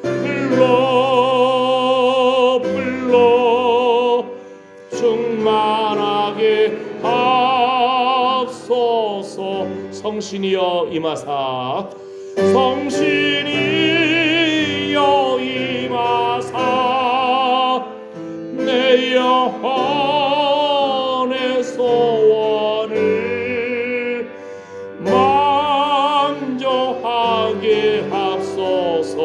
불러 불러 충만하게 하소서. 성신이여 임하사 성신이여 임하사 내 영혼의 소원을 만족하게 하소서.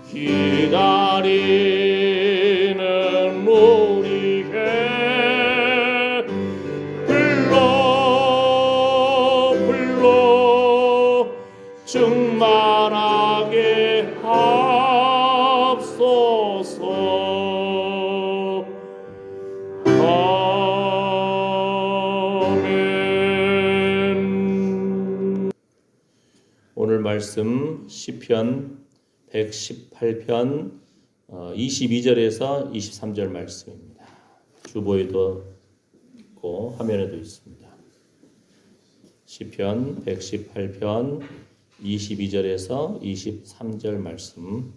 기다리는 우리에게 불러 불러 충만하게 하소서. 아멘. 오늘 말씀 시편 118편 22절에서 23절 말씀입니다. 주보에도 있고 화면에도 있습니다. 시편 118편 22절에서 23절 말씀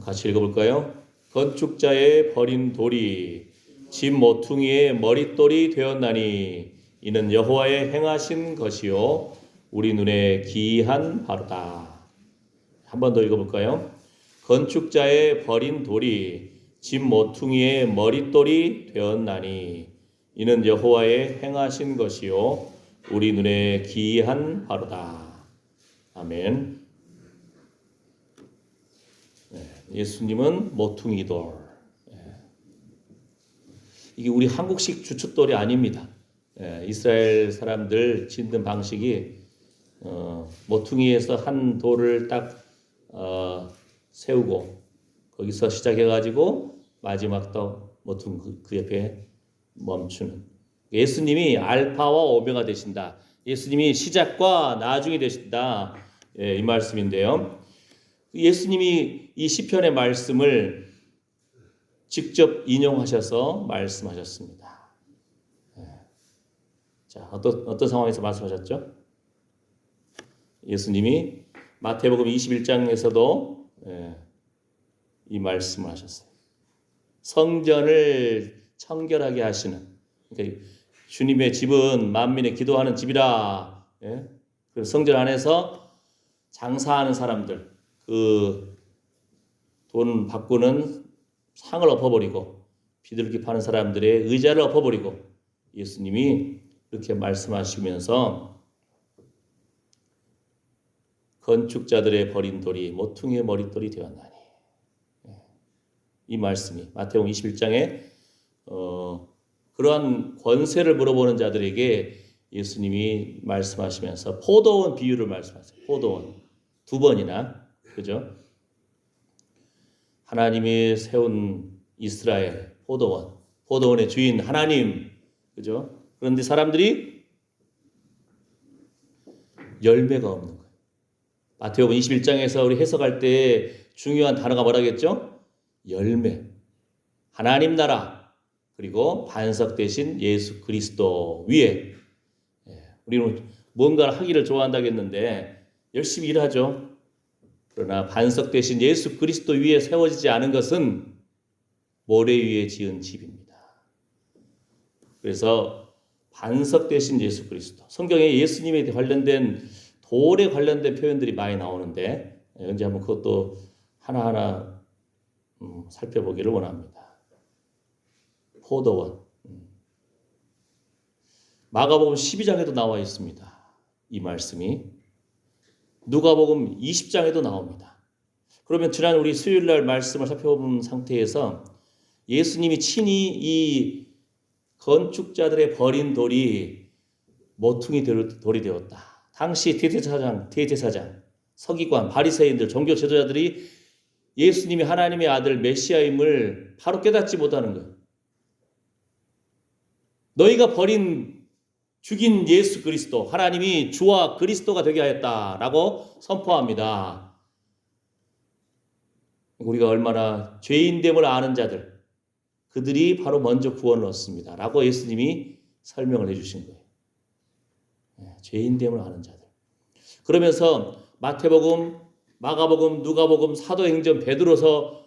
같이 읽어볼까요? 건축자의 버린 돌이 집 모퉁이의 머릿돌이 되었나니 이는 여호와의 행하신 것이요 우리 눈에 기이한 바로다. 한 번 더 읽어볼까요? 건축자의 버린 돌이 집 모퉁이의 머릿돌이 되었나니 이는 여호와의 행하신 것이요 우리 눈에 기이한 바로다. 아멘. 예수님은 모퉁이 돌. 이게 우리 한국식 주춧돌이 아닙니다. 이스라엘 사람들 짓는 방식이 모퉁이에서 한 돌을 딱 세우고 거기서 시작해가지고 마지막 또 모퉁이 그 옆에 멈추는. 예수님이 알파와 오메가 되신다. 예수님이 시작과 나중이 되신다. 이 말씀인데요. 예수님이 이 시편의 말씀을 직접 인용하셔서 말씀하셨습니다. 자, 어떤 상황에서 말씀하셨죠? 예수님이 마태복음 21장에서도 이 말씀을 하셨어요. 성전을 청결하게 하시는, 그러니까 주님의 집은 만민의 기도하는 집이라. 그 성전 안에서 장사하는 사람들, 그 돈 바꾸는 상을 엎어버리고 비둘기 파는 사람들의 의자를 엎어버리고 예수님이 이렇게 말씀하시면서 건축자들의 버린 돌이 모퉁이의 머릿돌이 되었나니. 이 말씀이 마태복음 21장에 그러한 권세를 물어보는 자들에게 예수님이 말씀하시면서 포도원 비유를 말씀하세요. 포도원 두 번이나, 그죠? 하나님이 세운 이스라엘 포도원, 포도원의 주인 하나님, 그죠? 그런데 사람들이 열매가 없는 거예요. 마태복음 21장에서 우리 해석할 때 중요한 단어가 뭐라겠죠? 열매, 하나님 나라, 그리고 반석 대신 예수 그리스도 위에. 우리는 뭔가를 하기를 좋아한다겠는데 열심히 일하죠. 그러나 반석 대신 예수 그리스도 위에 세워지지 않은 것은 모래 위에 지은 집입니다. 그래서 반석 대신 예수 그리스도. 성경에 예수님에 관련된 돌에 관련된 표현들이 많이 나오는데 언제 한번 그것도 하나하나 살펴보기를 원합니다. 포도원. 마가복음 12장에도 나와 있습니다. 이 말씀이. 누가복음 20장에도 나옵니다. 그러면 지난 우리 수요일 날 말씀을 살펴본 상태에서 예수님이 친히 이 건축자들의 버린 돌이 모퉁이 돌이 되었다. 당시 대제사장, 서기관, 바리새인들, 종교 지도자들이 예수님이 하나님의 아들 메시아임을 바로 깨닫지 못하는 거예요. 너희가 죽인 예수 그리스도, 하나님이 주와 그리스도가 되게 하였다라고 선포합니다. 우리가 얼마나 죄인됨을 아는 자들, 그들이 바로 먼저 구원을 얻습니다. 라고 예수님이 설명을 해주신 거예요. 죄인됨을 아는 자들. 그러면서 마태복음, 마가복음, 누가복음, 사도행전, 베드로서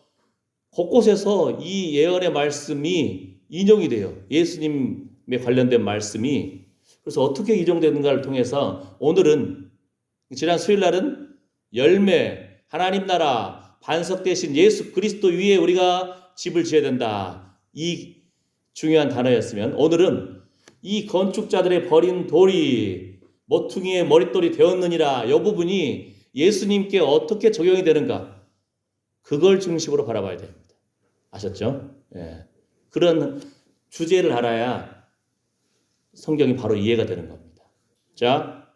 곳곳에서 이 예언의 말씀이 인용이 돼요. 예수님에 관련된 말씀이. 그래서 어떻게 인용되는가를 통해서 오늘은, 지난 수요일 날은 열매, 하나님 나라, 반석 대신 예수 그리스도 위에 우리가 집을 지어야 된다. 이 중요한 단어였으면, 오늘은 이 건축자들의 버린 돌이 모퉁이의 머릿돌이 되었느니라, 이 부분이 예수님께 어떻게 적용이 되는가, 그걸 중심으로 바라봐야 됩니다. 아셨죠? 예. 그런 주제를 알아야 성경이 바로 이해가 되는 겁니다. 자,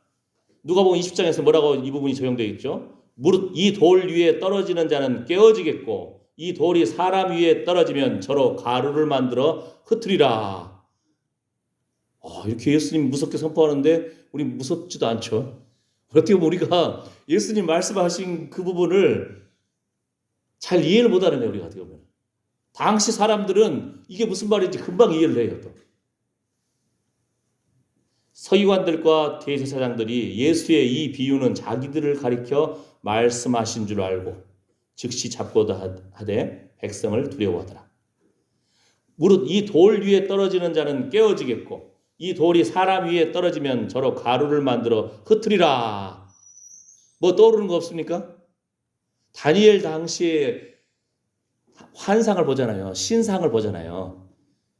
누가복음 20장에서 뭐라고 이 부분이 적용되어 있죠? 무릇 이 돌 위에 떨어지는 자는 깨어지겠고 이 돌이 사람 위에 떨어지면 저로 가루를 만들어 흩으리라. 이렇게 예수님 무섭게 선포하는데 우리 무섭지도 않죠. 어떻게 보면 우리가 예수님 말씀하신 그 부분을 잘 이해를 못하는 거예요. 우리가 어떻게 보면. 당시 사람들은 이게 무슨 말인지 금방 이해를 해요. 또. 서기관들과 대제사장들이 예수의 이 비유는 자기들을 가리켜 말씀하신 줄 알고 즉시 잡고도 하되 백성을 두려워하더라. 무릇 이 돌 위에 떨어지는 자는 깨어지겠고 이 돌이 사람 위에 떨어지면 저로 가루를 만들어 흩으리라. 뭐 떠오르는 거 없습니까? 다니엘 당시에 환상을 보잖아요. 신상을 보잖아요.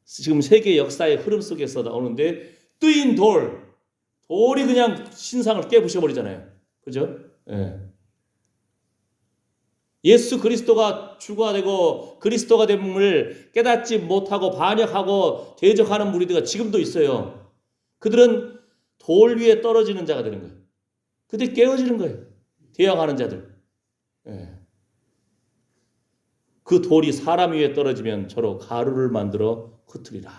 지금 세계 역사의 흐름 속에서 나오는데 뜨인 돌이 그냥 신상을 깨부셔버리잖아요. 그죠? 예. 예수 그리스도가 주가 되고 그리스도가 됨을 깨닫지 못하고 반역하고 대적하는 무리들이 지금도 있어요. 그들은 돌 위에 떨어지는 자가 되는 거예요. 그들이 깨어지는 거예요. 대항하는 자들. 예. 그 돌이 사람 위에 떨어지면 저로 가루를 만들어 흩으리라.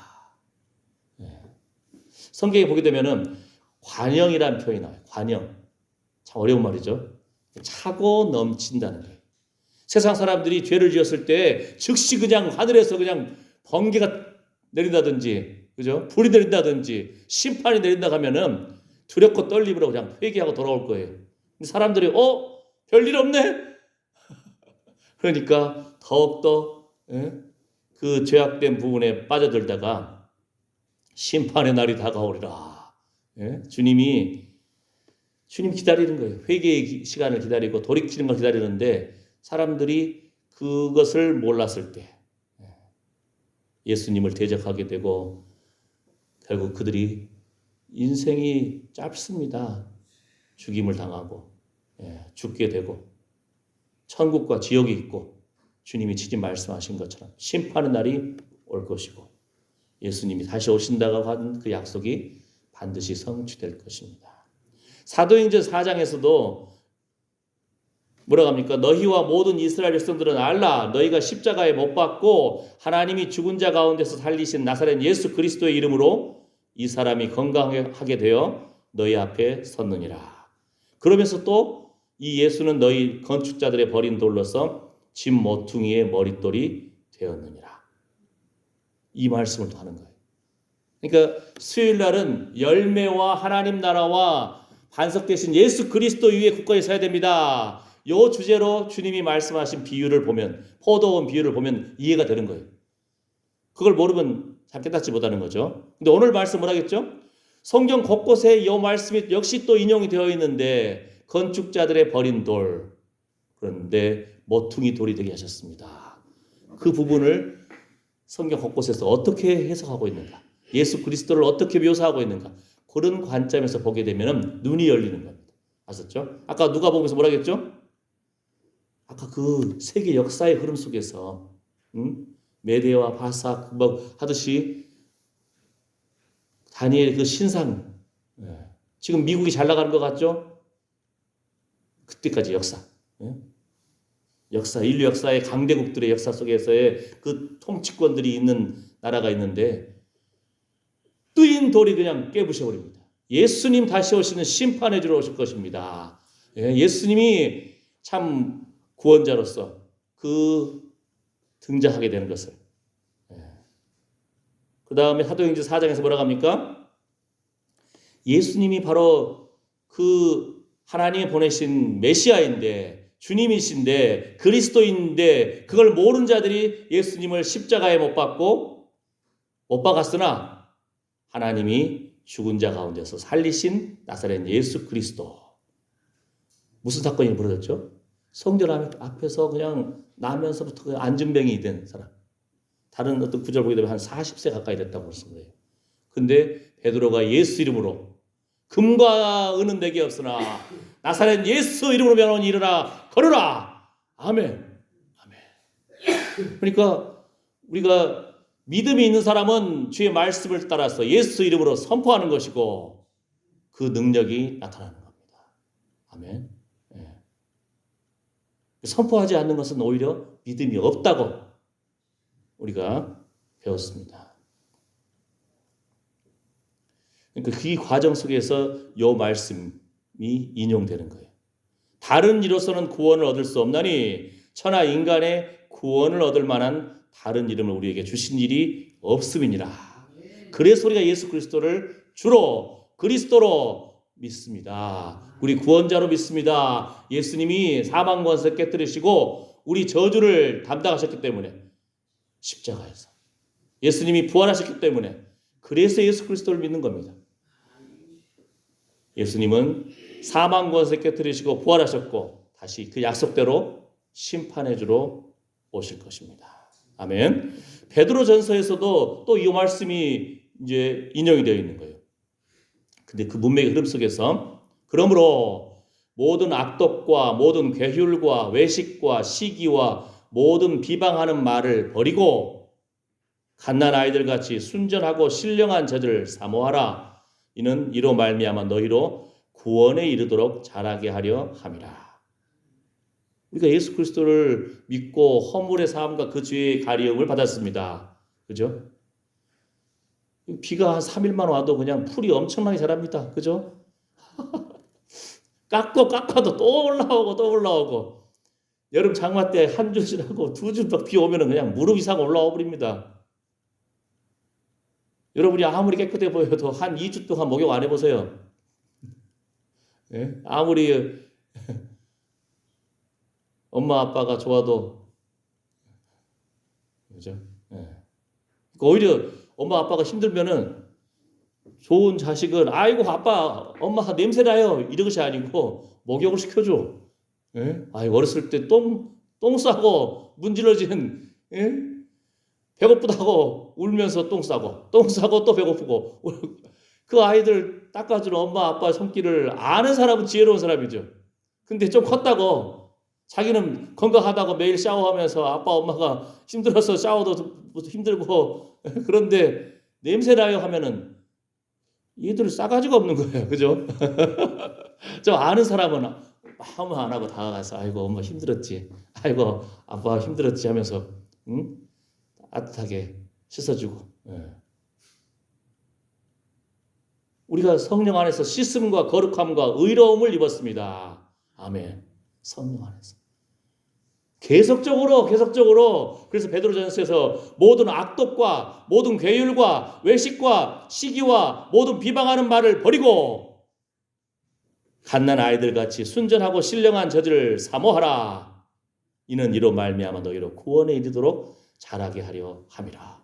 예. 성경에 보게 되면은 관영이라는 표현이 나와요. 관영. 참 어려운 말이죠. 차고 넘친다는 거예요. 세상 사람들이 죄를 지었을 때 즉시 그냥 하늘에서 그냥 번개가 내린다든지, 그죠? 불이 내린다든지, 심판이 내린다 하면은 두렵고 떨림으로 그냥 회개하고 돌아올 거예요. 근데 사람들이 별일 없네. 그러니까 더욱더 그 죄악된 부분에 빠져들다가 심판의 날이 다가오리라. 주님 기다리는 거예요. 회개의 시간을 기다리고 돌이키는 걸 기다리는데 사람들이 그것을 몰랐을 때 예수님을 대적하게 되고 결국 그들이 인생이 짧습니다. 죽임을 당하고 죽게 되고 천국과 지옥이 있고 주님이 친히 말씀하신 것처럼 심판의 날이 올 것이고 예수님이 다시 오신다고 한 그 약속이 반드시 성취될 것입니다. 사도행전 4장에서도 뭐라고 합니까? 너희와 모든 이스라엘 백성들은 알라. 너희가 십자가에 못 박고 하나님이 죽은 자 가운데서 살리신 나사렛 예수 그리스도의 이름으로 이 사람이 건강하게 되어 너희 앞에 섰느니라. 그러면서 또 이 예수는 너희 건축자들의 버린 돌로서 집 모퉁이의 머릿돌이 되었느니라. 이 말씀을 또 하는 거예요. 그러니까 수요일 날은 열매와 하나님 나라와 반석 대신 예수 그리스도 위에 굳건히 서야 됩니다. 이 주제로 주님이 말씀하신 비유를 보면, 포도원 비유를 보면 이해가 되는 거예요. 그걸 모르면 잘 깨닫지 못하는 거죠. 근데 오늘 말씀을 하겠죠? 성경 곳곳에 이 말씀이 역시 또 인용이 되어 있는데 건축자들의 버린 돌, 그런데 모퉁이 돌이 되게 하셨습니다. 그 부분을 성경 곳곳에서 어떻게 해석하고 있는가, 예수 그리스도를 어떻게 묘사하고 있는가, 그런 관점에서 보게 되면 눈이 열리는 겁니다. 아셨죠? 아까 누가복음에서 뭐라 했죠? 아까 그 세계 역사의 흐름 속에서 메대와 바삭 하듯이 다니엘 그 신상, 지금 미국이 잘 나가는 것 같죠? 그때까지 역사, 인류 역사의 강대국들의 역사 속에서의 그 통치권들이 있는 나라가 있는데 뜨인 돌이 그냥 깨부셔버립니다. 예수님 다시 오시는 심판해 주러 오실 것입니다. 예수님이 참 구원자로서 그 등장하게 되는 것을. 그 다음에 사도행전 4장에서 뭐라고 합니까? 예수님이 바로 그 하나님이 보내신 메시아인데, 주님이신데, 그리스도인데, 그걸 모르는 자들이 예수님을 십자가에 못 박았으나 하나님이 죽은 자 가운데서 살리신 나사렛 예수 그리스도. 무슨 사건이 벌어졌죠? 성전 앞에서 그냥 나면서부터 그냥 안진뱅이 된 사람. 다른 어떤 구절 보게 되면 한 40세 가까이 됐다고 그랬습니다. 근데 베드로가 예수 이름으로, 금과 은은 내게 없으나 나사렛 예수 이름으로 명하노니 일어나 걸으라. 아멘. 아멘. 그러니까 우리가 믿음이 있는 사람은 주의 말씀을 따라서 예수 이름으로 선포하는 것이고 그 능력이 나타나는 겁니다. 아멘. 예. 선포하지 않는 것은 오히려 믿음이 없다고 우리가 배웠습니다. 그러니까 그 과정 속에서 이 말씀이 인용되는 거예요. 다른 이로서는 구원을 얻을 수 없나니 천하 인간의 구원을 얻을 만한 다른 이름을 우리에게 주신 일이 없음이니라. 그래서 우리가 예수 그리스도를 주로 그리스도로 믿습니다. 우리 구원자로 믿습니다. 예수님이 사망 권세 깨뜨리시고 우리 저주를 담당하셨기 때문에 십자가에서 예수님이 부활하셨기 때문에 그래서 예수 그리스도를 믿는 겁니다. 예수님은 사망 권세 깨뜨리시고 부활하셨고 다시 그 약속대로 심판해 주러 오실 것입니다. 아멘. 베드로전서에서도 또 이 말씀이 이제 인용이 되어 있는 거예요. 근데 그 문맥의 흐름 속에서 그러므로 모든 악독과 모든 괴휼과 외식과 시기와 모든 비방하는 말을 버리고 갓난 아이들 같이 순전하고 신령한 자들을 사모하라. 이는 이로 말미암아 너희로 구원에 이르도록 자라게 하려 함이라. 우리가 예수 그리스도를 믿고 허물의 사함과 그 죄의 가리움을 받았습니다. 그죠? 비가 한 3일만 와도 그냥 풀이 엄청나게 자랍니다. 그죠? 깎아도 또 올라오고 또 올라오고 여름 장마 때 한 주 지나고 두 주 더 비 오면 그냥 무릎 이상 올라와 버립니다. 여러분이 아무리 깨끗해 보여도 한 2주 동안 목욕 안 해보세요. 예? 아무리 엄마 아빠가 좋아도 그죠? 예. 그러니까 오히려 엄마 아빠가 힘들면은 좋은 자식은 아이고 아빠 엄마가 냄새 나요 이런 것이 아니고 목욕을 시켜줘. 예? 아이고 어렸을 때 똥 싸고 문질러지는 예? 배고프다고 울면서 똥 싸고 또 배고프고 그 아이들 닦아주는 엄마 아빠 손길을 아는 사람은 지혜로운 사람이죠. 근데 좀 컸다고 자기는 건강하다고 매일 샤워하면서 아빠 엄마가 힘들어서 샤워도 힘들고 그런데 냄새나요 하면은 얘들 싸가지가 없는 거예요. 그죠? 좀 아는 사람은 아무 안 하고 다가가서 아이고 엄마 힘들었지, 아이고 아빠 힘들었지 하면서 응? 따뜻하게 씻어주고. 예. 우리가 성령 안에서 씻음과 거룩함과 의로움을 입었습니다. 아멘. 성령 안에서 계속적으로 그래서 베드로전서에서 모든 악독과 모든 괴율과 외식과 시기와 모든 비방하는 말을 버리고 갓난 아이들 같이 순전하고 신령한 저들을 사모하라. 이는 이로 말미암아 너희로 구원에 이르도록 자라게 하려 함이라.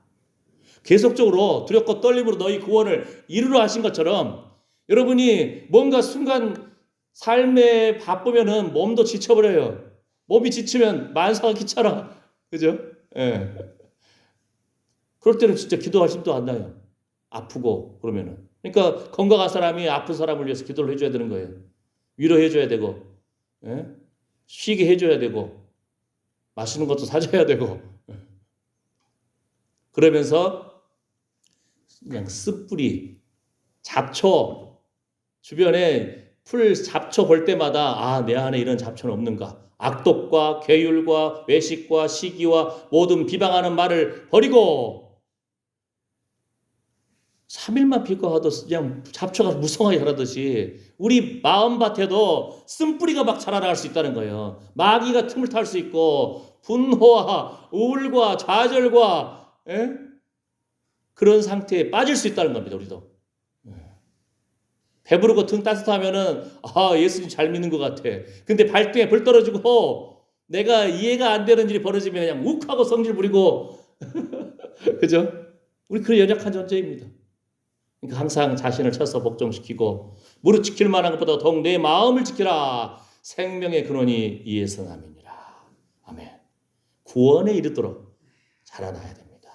계속적으로 두렵고 떨림으로 너희 구원을 이루려 하신 것처럼 여러분이 뭔가 순간 삶에 바쁘면은 몸도 지쳐버려요. 몸이 지치면 만사가 귀찮아. 그죠? 예. 그럴 때는 진짜 기도할 힘도 안 나요. 아프고 그러면은. 그러니까 건강한 사람이 아픈 사람을 위해서 기도를 해줘야 되는 거예요. 위로해줘야 되고, 예? 쉬게 해줘야 되고, 맛있는 것도 사줘야 되고. 그러면서 그냥 습뿌리, 잡초, 주변에 풀 잡초 볼 때마다 내 안에 이런 잡초는 없는가. 악독과 괴율과 외식과 시기와 모든 비방하는 말을 버리고 3일만 비가 와도 그냥 잡초가 무성하게 자라듯이 우리 마음밭에도 쓴뿌리가 막 자라나갈 수 있다는 거예요. 마귀가 틈을 탈 수 있고 분노와 우울과 좌절과 그런 상태에 빠질 수 있다는 겁니다. 우리도. 배부르고 등 따뜻하면은 예수님 잘 믿는 것 같아. 근데 발등에 불 떨어지고 내가 이해가 안 되는 일이 벌어지면 그냥 욱하고 성질 부리고 그죠? 우리 그런 연약한 존재입니다. 그러니까 항상 자신을 쳐서 복종시키고 무릇 지킬 만한 것보다 더욱 내 마음을 지키라. 생명의 근원이 이에서 남이니라. 아멘. 구원에 이르도록 자라나야 됩니다.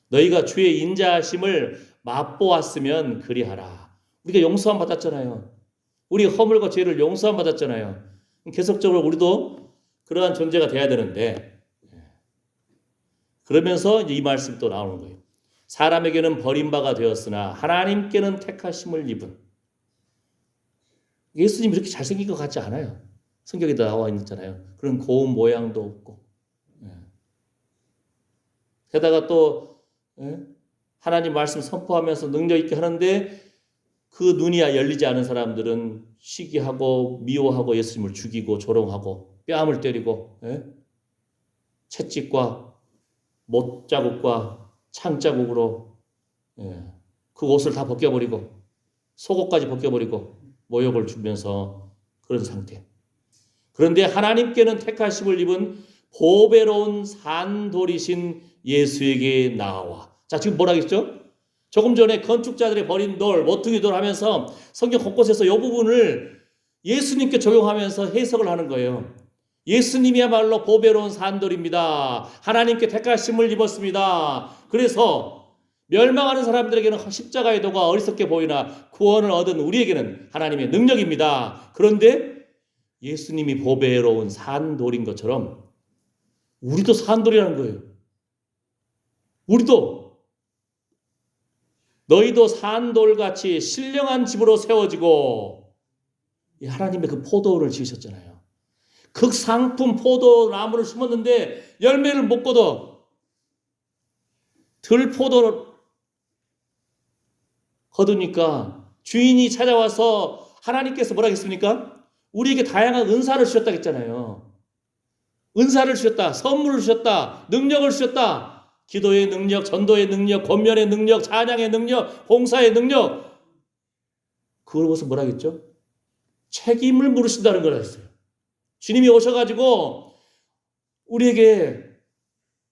너희가 주의 인자하심을 맛보았으면 그리하라. 우리가 용서함 받았잖아요. 우리 허물과 죄를 용서함 받았잖아요. 계속적으로 우리도 그러한 존재가 돼야 되는데 그러면서 이제 이 말씀이 또 나오는 거예요. 사람에게는 버림바가 되었으나 하나님께는 택하심을 입은. 예수님이 이렇게 잘생긴 것 같지 않아요. 성경에 나와 있잖아요. 그런 고운 모양도 없고. 게다가 또 하나님 말씀 선포하면서 능력 있게 하는데 그 눈이 열리지 않은 사람들은 시기하고 미워하고 예수님을 죽이고 조롱하고 뺨을 때리고 채찍과 못자국과 창자국으로 그 옷을 다 벗겨버리고 속옷까지 벗겨버리고 모욕을 주면서 그런 상태. 그런데 하나님께는 택하심을 입은 보배로운 산돌이신 예수에게 나와. 자, 지금 뭐라 했죠? 조금 전에 건축자들이 버린 돌, 모퉁이 돌 하면서 성경 곳곳에서 이 부분을 예수님께 적용하면서 해석을 하는 거예요. 예수님이야말로 보배로운 산돌입니다. 하나님께 택하심을 입었습니다. 그래서 멸망하는 사람들에게는 십자가의 도가 어리석게 보이나 구원을 얻은 우리에게는 하나님의 능력입니다. 그런데 예수님이 보배로운 산돌인 것처럼 우리도 산돌이라는 거예요. 우리도 너희도 산돌같이 신령한 집으로 세워지고 하나님의 그 포도를 지으셨잖아요. 극상품 포도나무를 심었는데 열매를 못 거둬. 들포도를 거두니까 주인이 찾아와서 하나님께서 뭐라 했습니까? 우리에게 다양한 은사를 주셨다 했잖아요. 은사를 주셨다. 선물을 주셨다. 능력을 주셨다. 기도의 능력, 전도의 능력, 권면의 능력, 찬양의 능력, 봉사의 능력. 그걸 보고서 뭐라 했죠? 책임을 물으신다는 걸 했어요. 주님이 오셔가지고 우리에게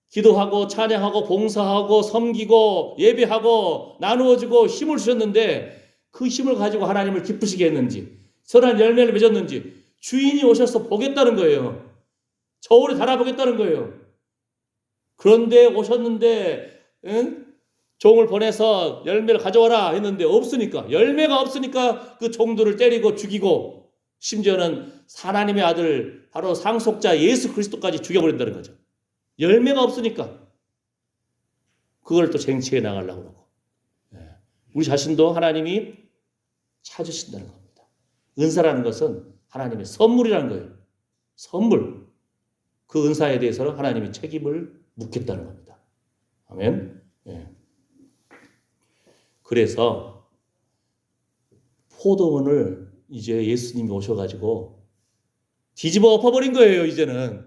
기도하고 찬양하고 봉사하고 섬기고 예배하고 나누어주고 힘을 주셨는데 그 힘을 가지고 하나님을 기쁘시게 했는지 선한 열매를 맺었는지 주인이 오셔서 보겠다는 거예요. 저울에 달아보겠다는 거예요. 그런데 오셨는데 종을 보내서 열매를 가져와라 했는데 없으니까 열매가 없으니까 그 종들을 때리고 죽이고 심지어는 하나님의 아들 바로 상속자 예수 그리스도까지 죽여버린다는 거죠. 열매가 없으니까 그걸 또 쟁취해 나가려고 그러고 우리 자신도 하나님이 찾으신다는 겁니다. 은사라는 것은 하나님의 선물이라는 거예요. 선물. 그 은사에 대해서는 하나님이 책임을 묻겠다는 겁니다. 아멘. 그래서 포도원을 이제 예수님이 오셔가지고 뒤집어 엎어버린 거예요. 이제는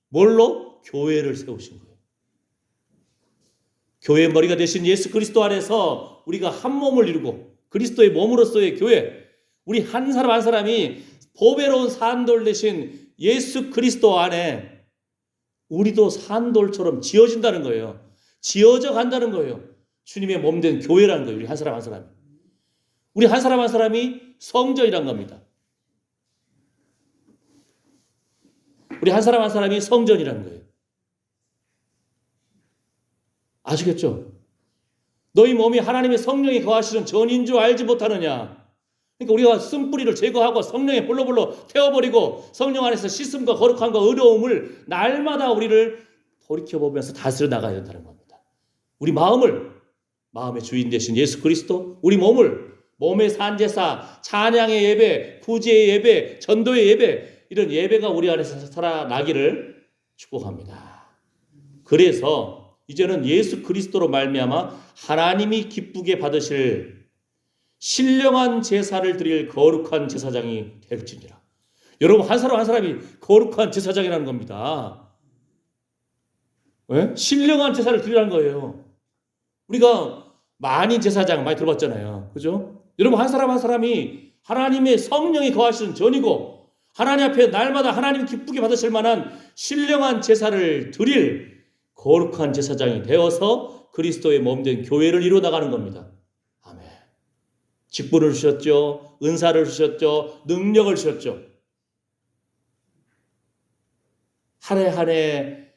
뭘로? 교회를 세우신 거예요. 교회의 머리가 되신 예수 그리스도 안에서 우리가 한 몸을 이루고 그리스도의 몸으로서의 교회, 우리 한 사람 한 사람이 보배로운 산돌 되신 예수 그리스도 안에 우리도 산돌처럼 지어진다는 거예요. 지어져 간다는 거예요. 주님의 몸된 교회라는 거예요. 우리 한 사람 한 사람이. 우리 한 사람 한 사람이 성전이란 겁니다. 우리 한 사람 한 사람이 성전이라는 거예요. 아시겠죠? 너희 몸이 하나님의 성령이 거하시는 전인 줄 알지 못하느냐? 그러니까 우리가 쓴뿌리를 제거하고 성령의 볼로볼로 태워버리고 성령 안에서 씻음과 거룩함과 의로움을 날마다 우리를 돌이켜보면서 다스려 나가야 된다는 겁니다. 우리 마음의 주인 되신 예수 그리스도, 우리 몸의 산제사, 찬양의 예배, 구제의 예배, 전도의 예배, 이런 예배가 우리 안에서 살아나기를 축복합니다. 그래서 이제는 예수 그리스도로 말미암아 하나님이 기쁘게 받으실 신령한 제사를 드릴 거룩한 제사장이 될지니라. 여러분 한 사람 한 사람이 거룩한 제사장이라는 겁니다. 왜? 신령한 제사를 드리라는 거예요. 우리가 만인 제사장 많이 들어봤잖아요. 그죠? 여러분, 한 사람 한 사람이 하나님의 성령이 거하시는 전이고 하나님 앞에 날마다 하나님 기쁘게 받으실 만한 신령한 제사를 드릴 거룩한 제사장이 되어서 그리스도의 몸된 교회를 이루어 나가는 겁니다. 아멘. 직분을 주셨죠. 은사를 주셨죠. 능력을 주셨죠. 한 해 한 해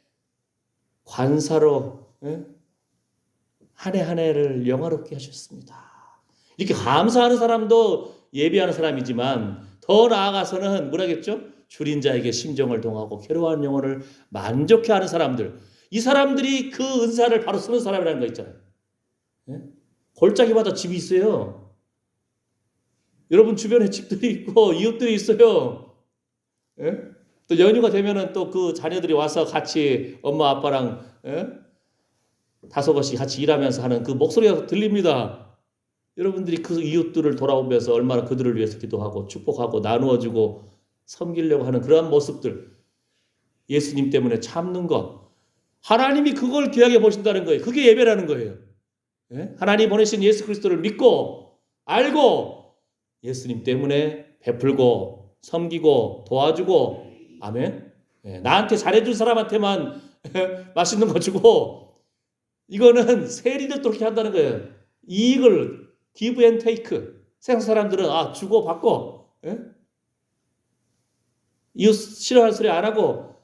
관사로 한 해 한 해를 영화롭게 하셨습니다. 이렇게 감사하는 사람도 예비하는 사람이지만 더 나아가서는 뭐라겠죠? 줄인 자에게 심정을 동하고 괴로워하는 영혼을 만족해 하는 사람들. 이 사람들이 그 은사를 바로 쓰는 사람이라는 거 있잖아요. 골짜기마다 집이 있어요. 여러분 주변에 집들이 있고 이웃들이 있어요. 또 연휴가 되면은 또 그 자녀들이 와서 같이 엄마 아빠랑 다소것이 같이 일하면서 하는 그 목소리가 들립니다. 여러분들이 그 이웃들을 돌아오면서 얼마나 그들을 위해서 기도하고 축복하고 나누어주고 섬기려고 하는 그러한 모습들, 예수님 때문에 참는 것, 하나님이 그걸 귀하게 보신다는 거예요. 그게 예배라는 거예요. 하나님 보내신 예수 그리스도를 믿고 알고 예수님 때문에 베풀고 섬기고 도와주고, 아멘. 나한테 잘해준 사람한테만 맛있는 거 주고, 이거는 세리들도 그렇게 한다는 거예요. 이익을 give and take. 세상 사람들은 주고 받고, 이웃 싫어하는 소리 안 하고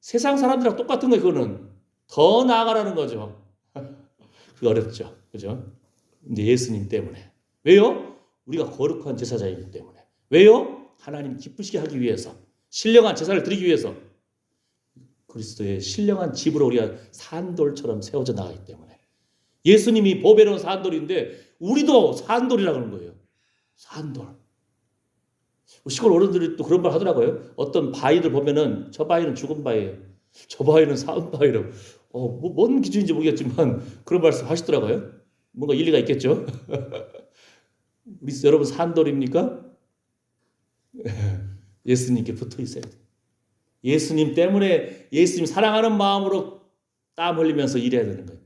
세상 사람들이랑 똑같은 거예요. 그거는 더 나아가라는 거죠. 그게 어렵죠, 그죠? 근데 예수님 때문에. 왜요? 우리가 거룩한 제사장이기 때문에. 왜요? 하나님 기쁘시게 하기 위해서, 신령한 제사를 드리기 위해서, 그리스도의 신령한 집으로 우리가 산돌처럼 세워져 나가기 때문에. 예수님이 보배로운 산돌인데 우리도 산돌이라고 하는 거예요. 산돌. 시골 어른들이 또 그런 말 하더라고요. 어떤 바위들 보면은 저 바위는 죽은 바위예요. 저 바위는 산 바위라고. 뭔 기준인지 모르겠지만 그런 말씀 하시더라고요. 뭔가 일리가 있겠죠. 우리 여러분 산돌입니까? 예수님께 붙어 있어야 돼요. 예수님 때문에 예수님 사랑하는 마음으로 땀 흘리면서 일해야 되는 거예요.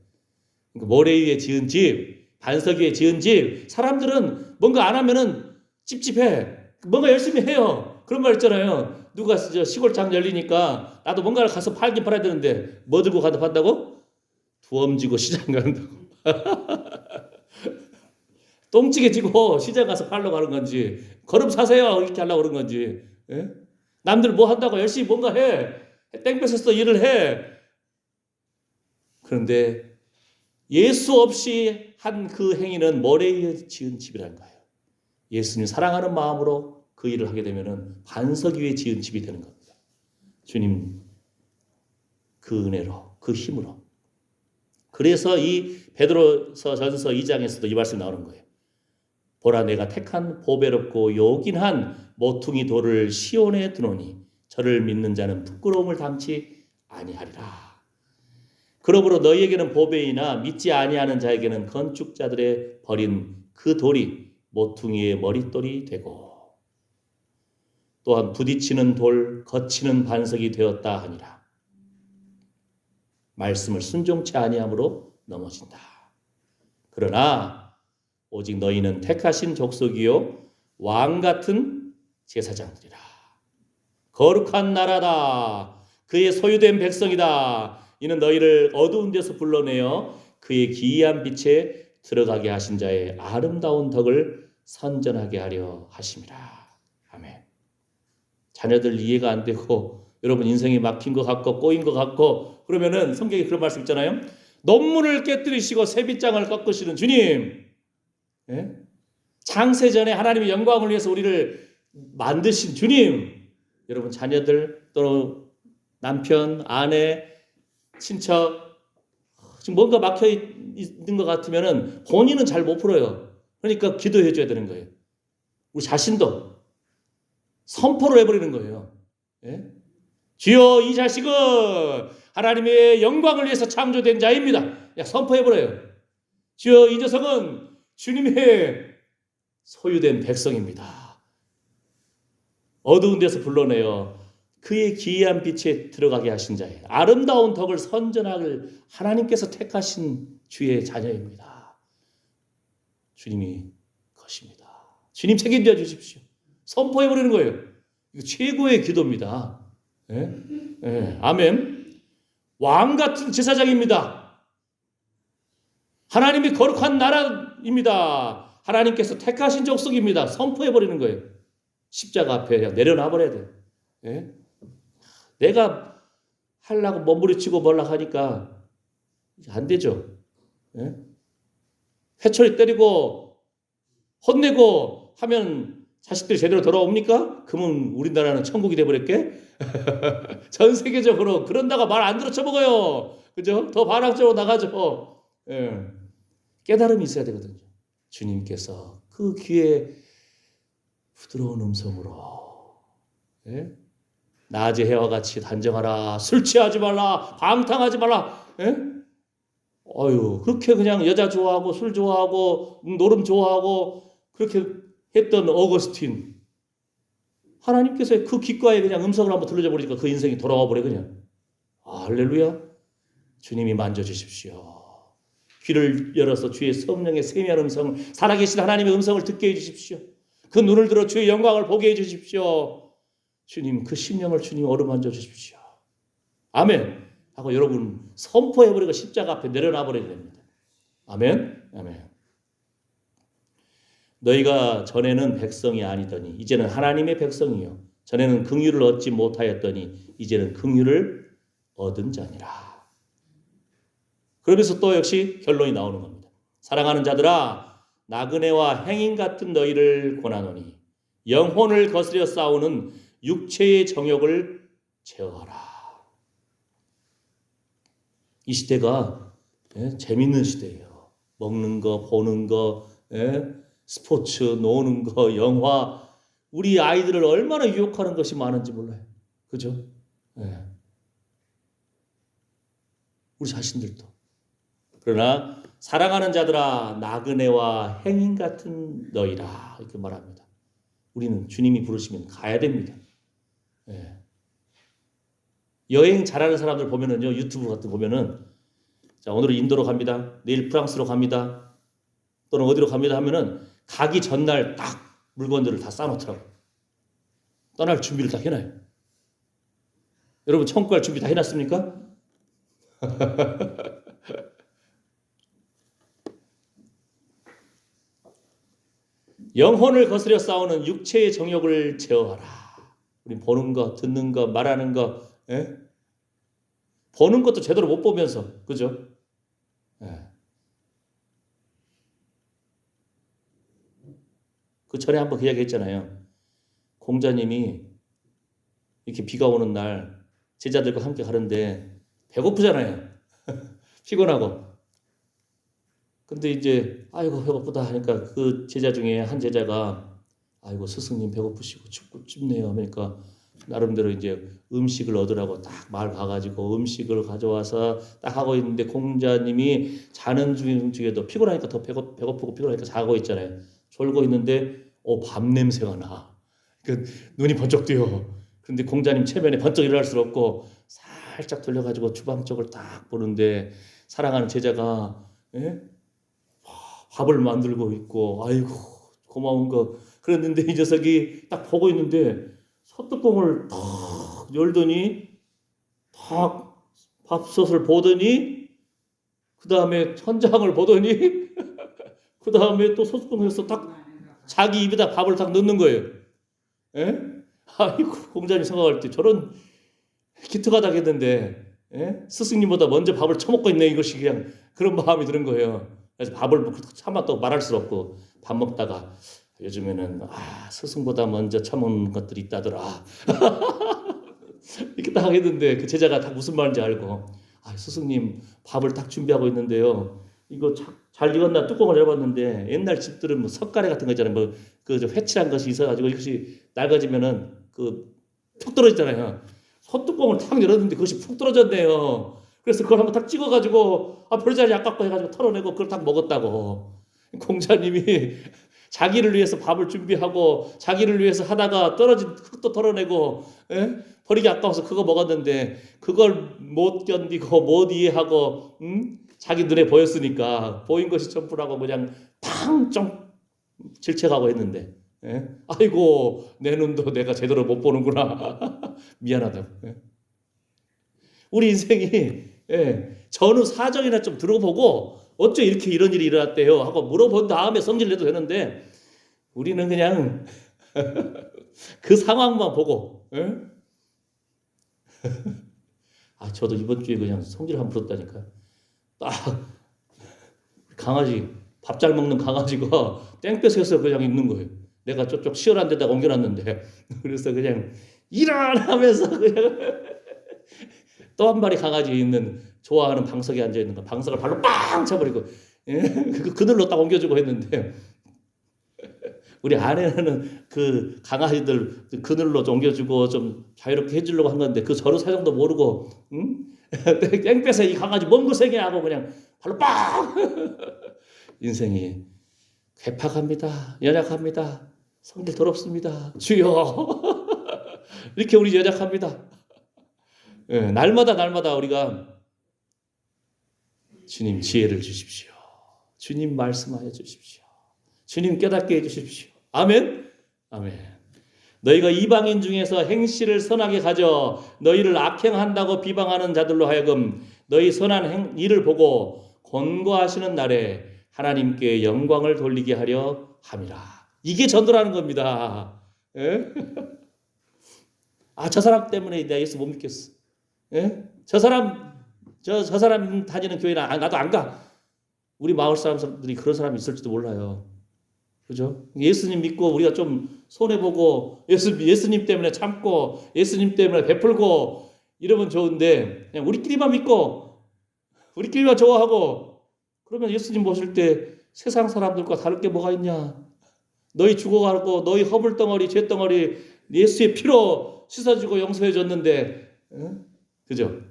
그러니까 모래 위에 지은 집, 반석 위에 지은 집, 사람들은 뭔가 안 하면은 찝찝해. 뭔가 열심히 해요. 그런 말 있잖아요. 누가 시골장 열리니까 나도 뭔가를 가서 팔긴 팔아야 되는데 뭐 들고 가서 판다고? 두엄지고 시장 간다고. 똥찌개 지고 시장 가서 팔러 가는 건지, 거름 사세요 이렇게 하려고 그런 건지. 남들 뭐 한다고 열심히 뭔가 해. 땡볕에서 일을 해. 그런데 예수 없이 한 그 행위는 모래 위에 지은 집이라는 거예요. 예수님 사랑하는 마음으로 그 일을 하게 되면은 반석 위에 지은 집이 되는 겁니다. 주님 그 은혜로, 그 힘으로. 그래서 이 베드로서 전서 2장에서도 이 말씀이 나오는 거예요. 보라 내가 택한 보배롭고 요긴한 모퉁이 돌을 시온에 두노니 저를 믿는 자는 부끄러움을 담지 아니하리라. 그러므로 너희에게는 보배이나 믿지 아니하는 자에게는 건축자들의 버린 그 돌이 모퉁이의 머릿돌이 되고 또한 부딪히는 돌, 거치는 반석이 되었다 하니라. 말씀을 순종치 아니함으로 넘어진다. 그러나 오직 너희는 택하신 족속이요 왕 같은 제사장들이라. 거룩한 나라다. 그의 소유된 백성이다. 이는 너희를 어두운 데서 불러내어 그의 기이한 빛에 들어가게 하신 자의 아름다운 덕을 선전하게 하려 하심이라. 아멘. 자녀들 이해가 안 되고 여러분 인생이 막힌 것 같고 꼬인 것 같고 그러면은 성경에 그런 말씀 있잖아요. 논문을 깨뜨리시고 새빗장을 꺾으시는 주님. 창세 전에 하나님의 영광을 위해서 우리를 만드신 주님. 여러분 자녀들 또 남편, 아내, 친척 지금 뭔가 막혀 있는 것 같으면은 본인은 잘 못 풀어요. 그러니까 기도해 줘야 되는 거예요. 우리 자신도 선포를 해버리는 거예요. 주여 이 자식은 하나님의 영광을 위해서 창조된 자입니다. 선포해버려요. 주여 이 녀석은 주님의 소유된 백성입니다. 어두운 데서 불러내어 그의 기이한 빛에 들어가게 하신 자의 아름다운 덕을 선전할 하나님께서 택하신 주의 자녀입니다. 주님이 것입니다. 주님 책임져 주십시오. 선포해버리는 거예요. 이거 최고의 기도입니다. 예? 예. 아멘. 왕 같은 제사장입니다. 하나님이 거룩한 나라입니다. 하나님께서 택하신 족속입니다. 선포해버리는 거예요. 십자가 앞에 그냥 내려놔버려야 돼요. 예? 내가 하려고 몸부림치고 뭐라고 하니까 안 되죠. 예? 회초리 때리고 혼내고 하면 자식들이 제대로 돌아옵니까? 그러면 우리나라는 천국이 돼버렸게? 전 세계적으로 그런다가 말 안 들어 쳐먹어요. 그죠? 더 반항적으로 나가죠. 예. 깨달음이 있어야 되거든요. 주님께서 그 귀에 부드러운 음성으로 예? 낮의 해와 같이 단정하라. 술 취하지 말라. 방탕하지 말라. 예? 그렇게 그냥 여자 좋아하고 술 좋아하고 노름 좋아하고 그렇게 했던 어거스틴. 하나님께서 그 귓가에 그냥 음성을 한번 들려줘 버리니까 그 인생이 돌아와 버려 그냥. 할렐루야. 주님이 만져주십시오. 귀를 열어서 주의 성령의 세미한 음성을, 살아계신 하나님의 음성을 듣게 해주십시오. 그 눈을 들어 주의 영광을 보게 해주십시오. 주님, 그 심령을 주님 어루만져 주십시오. 아멘 하고 여러분 선포해버리고 십자가 앞에 내려놔 버려야 됩니다. 아멘. 아멘. 너희가 전에는 백성이 아니더니 이제는 하나님의 백성이요 전에는 긍휼을 얻지 못하였더니 이제는 긍휼을 얻은 자니라. 그러면서 또 역시 결론이 나오는 겁니다. 사랑하는 자들아, 나그네와 행인 같은 너희를 권하노니 영혼을 거스려 싸우는 육체의 정욕을 제어하라. 이 시대가 재밌는 시대예요. 먹는 거, 보는 거, 스포츠, 노는 거, 영화. 우리 아이들을 얼마나 유혹하는 것이 많은지 몰라요. 그죠? 우리 자신들도. 그러나 사랑하는 자들아, 나그네와 행인 같은 너희라 이렇게 말합니다. 우리는 주님이 부르시면 가야 됩니다. 여행 잘하는 사람들 보면은요, 유튜브 같은 거 보면은, 자, 오늘은 인도로 갑니다. 내일 프랑스로 갑니다. 또는 어디로 갑니다 하면은 가기 전날 딱 물건들을 다 싸놓더라고. 떠날 준비를 다 해놔요. 여러분 천국 갈 준비 다 해놨습니까? 영혼을 거스려 싸우는 육체의 정욕을 제어하라. 우리 보는 거, 듣는 거, 말하는 거, 보는 것도 제대로 못 보면서, 그죠? 그 전에 한번 그 이야기 했잖아요. 공자님이 이렇게 비가 오는 날 제자들과 함께 가는데 배고프잖아요. 피곤하고. 근데 이제 아이고 배고프다 하니까 그 제자 중에 한 제자가 아이고 스승님 배고프시고 춥네요. 그러니까 나름대로 이제 음식을 얻으라고 딱 마을 가가지고 음식을 가져와서 딱 하고 있는데 공자님이 자는 중에도 피곤하니까 더 배고프고 피곤하니까 자고 있잖아요. 졸고 있는데 밥 냄새가 나. 그 눈이 번쩍 뜨여. 그런데 공자님 체면에 번쩍 일어날 수 없고 살짝 돌려가지고 주방 쪽을 딱 보는데 사랑하는 제자가 밥을 만들고 있고 아이고 고마운 거 그랬는데 이 녀석이 딱 보고 있는데 소뚜껑을 탁 열더니 탁 밥솥을 보더니 그 다음에 천장을 보더니 그 다음에 또 소뚜껑에서 딱 자기 입에다 밥을 딱 넣는 거예요. 아이고 공자님 생각할 때 저런 기특하다겠는데 스승님보다 먼저 밥을 처먹고 있네 이것이 그냥 그런 마음이 드는 거예요. 그래서 밥을 차마 또 말할 수 없고 밥 먹다가 요즘에는 스승보다 먼저 처먹는 것들이 있다더라. 이렇게 딱 하겠는데 그 제자가 딱 무슨 말인지 알고 스승님 밥을 딱 준비하고 있는데요. 이거 잘 익었나 뚜껑을 열어봤는데 옛날 집들은 뭐 석가래 같은 거 있잖아요. 뭐 그 회칠한 것이 있어가지고 이것이 낡아지면은 푹 떨어지잖아요. 소뚜껑을 탁 열었는데 그것이 푹 떨어졌네요. 그래서 그걸 한번 탁 찍어가지고 별자리 아깝고 해가지고 털어내고 그걸 딱 먹었다고. 공자님이 자기를 위해서 밥을 준비하고 자기를 위해서 하다가 떨어진 흙도 털어내고 버리기 아까워서 그거 먹었는데 그걸 못 견디고 못 이해하고 자기 눈에 보였으니까 보인 것이 전부라고 그냥 팡 좀 질책하고 했는데 예? 아이고 내 눈도 내가 제대로 못 보는구나. 미안하다고. 예? 우리 인생이 전후 사정이나 좀 들어보고 어째 이렇게 이런 일이 일어났대요 하고 물어본 다음에 성질을 내도 되는데 우리는 그냥 그 상황만 보고 저도 이번 주에 그냥 성질 한번 부렸다니까. 딱 강아지 밥 잘 먹는 강아지가 땡볕에서 그냥 있는 거예요. 내가 저쪽 시원한 데다가 옮겨놨는데 그래서 그냥 일어나면서 그냥 또 한 마리 강아지 있는 좋아하는 방석에 앉아 있는 거 방석을 발로 빵 차버리고 그늘로 딱 옮겨주고 했는데 우리 아내는 그 강아지들 그늘로 옮겨주고 좀 자유롭게 해주려고 한 건데 그 저로 사정도 모르고 땡볕에 이 강아지 뭔 고생이야 하고 그냥 발로 빵 인생이 괴팍합니다. 연약합니다. 성질 더럽습니다. 주여 이렇게 우리 연약합니다. 날마다 우리가 주님 지혜를 주십시오. 주님 말씀하여 주십시오. 주님 깨닫게 해주십시오. 아멘. 아멘. 너희가 이방인 중에서 행실을 선하게 가져 너희를 악행한다고 비방하는 자들로 하여금 너희 선한 일을 보고 권고하시는 날에 하나님께 영광을 돌리게 하려 함이라. 이게 전도라는 겁니다. 저 사람 때문에 내가 예수 못 믿겠어. 저 사람 다니는 교회는 나도 안 가. 우리 마을 사람들이 그런 사람이 있을지도 몰라요. 그죠? 예수님 믿고 우리가 좀 손해보고 예수님 때문에 참고 예수님 때문에 베풀고 이러면 좋은데 그냥 우리끼리만 믿고 우리끼리만 좋아하고 그러면 예수님 보실 때 세상 사람들과 다를 게 뭐가 있냐? 너희 죽어가고 너희 허물덩어리 죄덩어리 예수의 피로 씻어주고 용서해줬는데 그죠?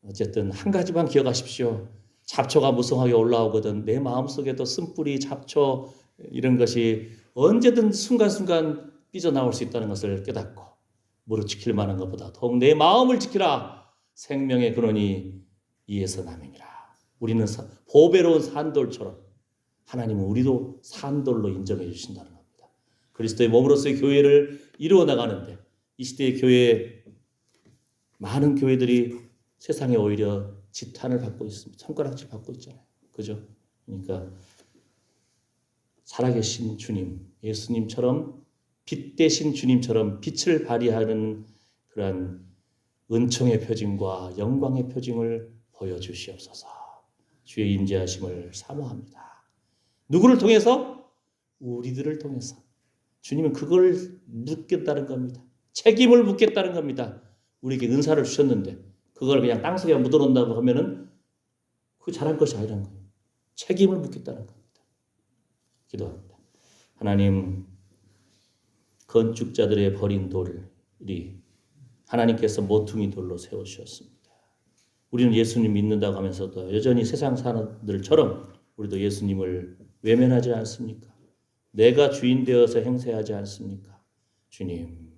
어쨌든 한 가지만 기억하십시오. 잡초가 무성하게 올라오거든 내 마음속에도 쓴뿌리 잡초 이런 것이 언제든 순간순간 삐져나올 수 있다는 것을 깨닫고 무릇 지킬 만한 것보다 더욱 내 마음을 지키라. 생명의 근원이 이에서 남이니라. 우리는 보배로운 산돌처럼 하나님은 우리도 산돌로 인정해 주신다는 겁니다. 그리스도의 몸으로서의 교회를 이루어 나가는데 이 시대의 교회 많은 교회들이 세상에 오히려 지탄을 받고 있습니다. 손가락질 받고 있잖아요. 그죠? 그러니까 살아계신 주님, 예수님처럼 빛 대신 주님처럼 빛을 발휘하는 그러한 은총의 표징과 영광의 표징을 보여주시옵소서. 주의 임재하심을 사모합니다. 누구를 통해서? 우리들을 통해서. 주님은 그걸 묻겠다는 겁니다. 책임을 묻겠다는 겁니다. 우리에게 은사를 주셨는데 그걸 그냥 땅속에 묻어놓는다고 하면은 그 잘한 것이 아니라는 거예요. 책임을 묻겠다는 겁니다. 기도합니다. 하나님, 건축자들의 버린 돌이 하나님께서 모퉁이 돌로 세우셨습니다. 우리는 예수님 믿는다고 하면서도 여전히 세상 사람들처럼 우리도 예수님을 외면하지 않습니까? 내가 주인 되어서 행세하지 않습니까? 주님,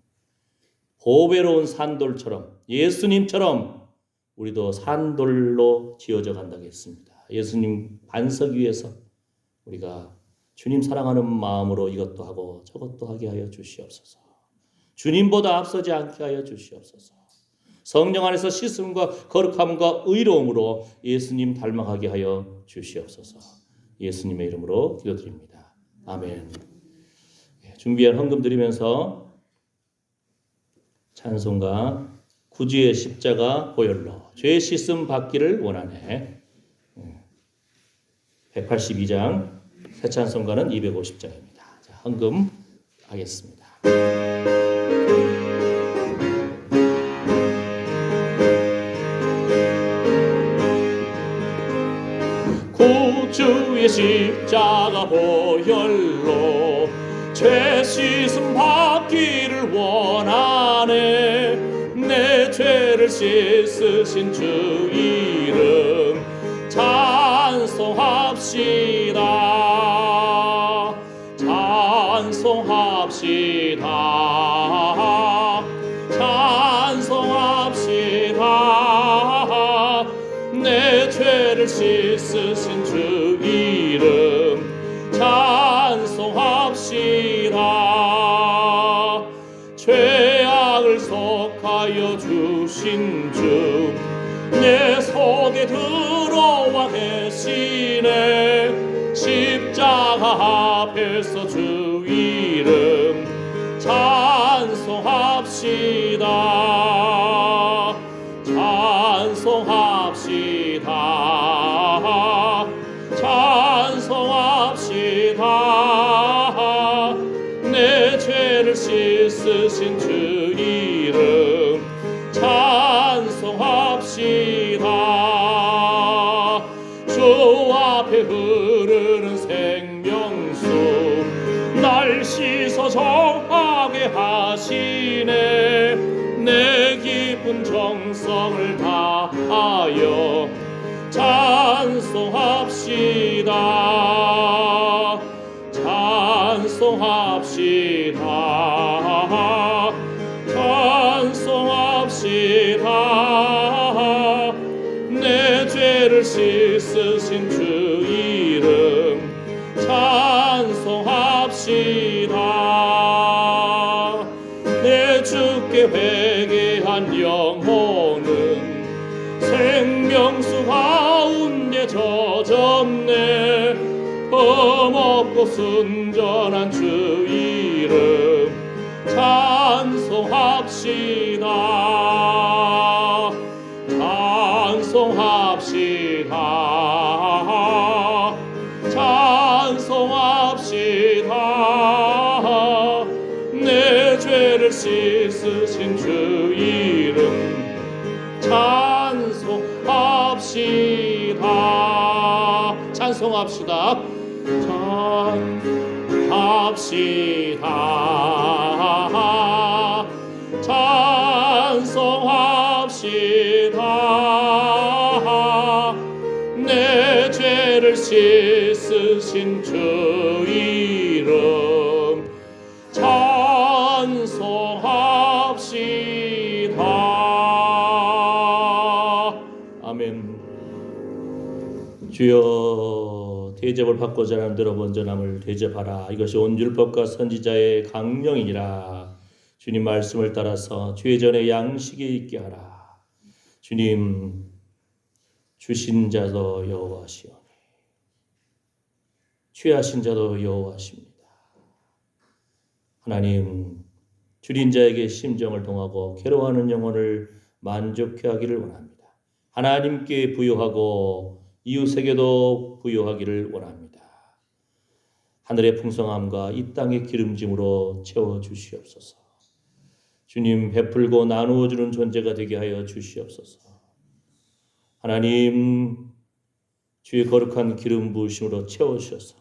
보배로운 산돌처럼 예수님처럼 우리도 산돌로 지어져 간다고 했습니다. 예수님 반석 위에서 우리가 주님 사랑하는 마음으로 이것도 하고 저것도 하게 하여 주시옵소서. 주님보다 앞서지 않게 하여 주시옵소서. 성령 안에서 씻음과 거룩함과 의로움으로 예수님 닮아가게 하여 주시옵소서. 예수님의 이름으로 기도드립니다. 아멘. 준비한 헌금 드리면서 찬송가 구주의 십자가 보혈로 죄 씻음 받기를 원하네. 182장 새 찬송가는 250장입니다. 자, 헌금 하겠습니다. 구주의 십자가 보혈로 죄 씻음 받기를 원하네. 내 죄를 씻으신 주 이름 찬송합시다. 찬송합시다. 찬송합시다. 내 죄를 씻으신 주 이름 찬송합시다. 죄악을 속하여 주신 주 내 속에 들어와 계시네. 십자가 앞에서 주 이름 찬송합시다. 찬송합시다. 찬송합시다. 내 죄를 씻으신 주 이름 찬송합시다. 주 앞에 흐르는 생명수 날 씻어 정하게 하시네. 내 깊은 정성을 다하여 찬송합시다. 찬송합시다. 찬송합시다. 내 죄를 씻으신 주 이름 찬송합시다. 내 주께 회개한 영혼은 생명수 가운데 젖었네. 흠없고 순전한 주 이름 찬송합시다. 찬송합시다. 찬송합시다. 내 죄를 씻으신 주 이름 찬송합시다. 찬송합시다. 찬송합시다. 찬송합시다. 내 죄를 씻으신 주 이름 찬송합시다. 아멘. 주여, 대접을 받고자 하는 너로 먼저 남을 대접하라. 이것이 온 율법과 선지자의 강령이니라. 주님 말씀을 따라서 주의 전에 양식이 있게 하라. 주님, 주신 자도 여호와시오니 취하신 자도 여호와십니다. 하나님, 줄인 자에게 심정을 동하고 괴로워하는 영혼을 만족케 하기를 원합니다. 하나님께 부요하고 이웃에게도 부요하기를 원합니다. 하늘의 풍성함과 이 땅의 기름짐으로 채워주시옵소서. 주님, 베풀고 나누어 주는 존재가 되게 하여 주시옵소서. 하나님, 주의 거룩한 기름 부으심으로 채워주셔서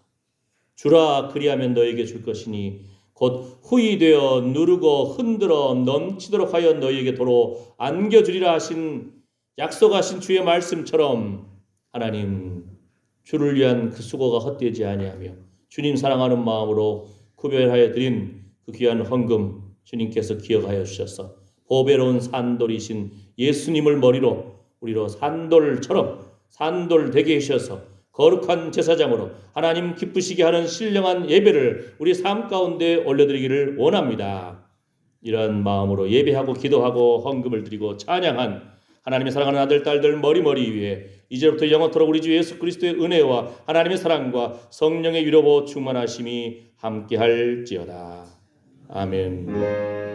주라, 그리하면 너에게 줄 것이니 곧 후히 되어 누르고 흔들어 넘치도록 하여 너희에게 도로 안겨주리라 하신 약속하신 주의 말씀처럼 하나님, 주를 위한 그 수고가 헛되지 아니하며 주님 사랑하는 마음으로 구별하여 드린 그 귀한 헌금 주님께서 기억하여 주셔서 보배로운 산돌이신 예수님을 머리로 우리로 산돌처럼 산돌 되게 하셔서 거룩한 제사장으로 하나님 기쁘시게 하는 신령한 예배를 우리 삶 가운데 올려드리기를 원합니다. 이런 마음으로 예배하고 기도하고 헌금을 드리고 찬양한 하나님의 사랑하는 아들 딸들 머리머리 위에 이제부터 영원토록 우리 주 예수 그리스도의 은혜와 하나님의 사랑과 성령의 위로보 충만하심이 함께할지어다. 아멘.